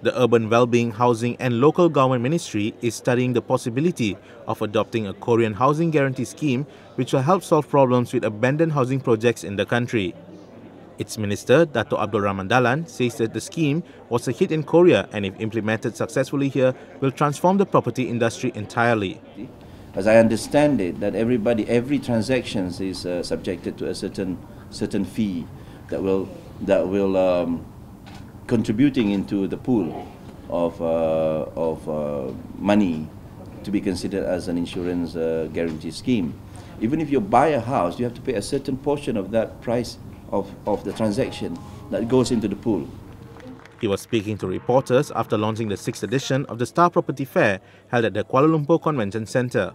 The Urban Wellbeing, Housing and Local Government Ministry is studying the possibility of adopting a Korean housing guarantee scheme which will help solve problems with abandoned housing projects in the country. Its minister, Dato Abdul Rahman Dahlan, says that the scheme was a hit in Korea and if implemented successfully here, will transform the property industry entirely. As I understand it, that every transaction is subjected to a certain fee that will contributing into the pool of money to be considered as an insurance guarantee scheme. Even if you buy a house, you have to pay a certain portion of that price of the transaction that goes into the pool. He was speaking to reporters after launching the 6th edition of the Star Property Fair held at the Kuala Lumpur Convention Centre.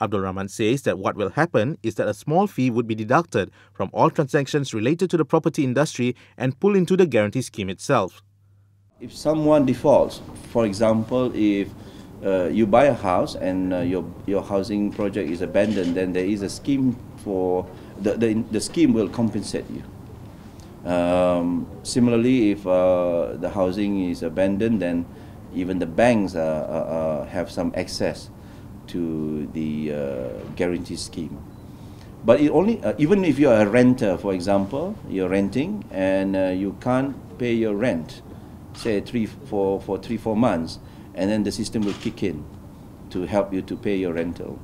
Abdul Rahman says that what will happen is that a small fee would be deducted from all transactions related to the property industry and pulled into the guarantee scheme itself. If someone defaults, for example, if you buy a house and your housing project is abandoned, then there is a scheme for the scheme will compensate you. Similarly, if the housing is abandoned, then even the banks have some access to the guarantee scheme. But it only even if you're a renter, for example, you're renting and you can't pay your rent, say 3-4 months, and then the system will kick in to help you to pay your rental.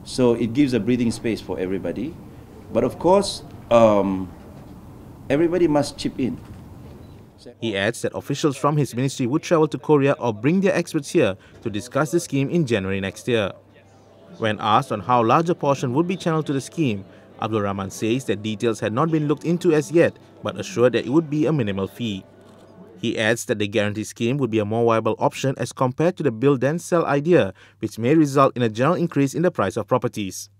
So it gives a breathing space for everybody, but of course everybody must chip in. He adds that officials from his ministry would travel to Korea or bring their experts here to discuss the scheme in January next year. When asked on how large a portion would be channeled to the scheme, Abdul Rahman says that details had not been looked into as yet, but assured that it would be a minimal fee. He adds that the guarantee scheme would be a more viable option as compared to the build then sell idea, which may result in a general increase in the price of properties.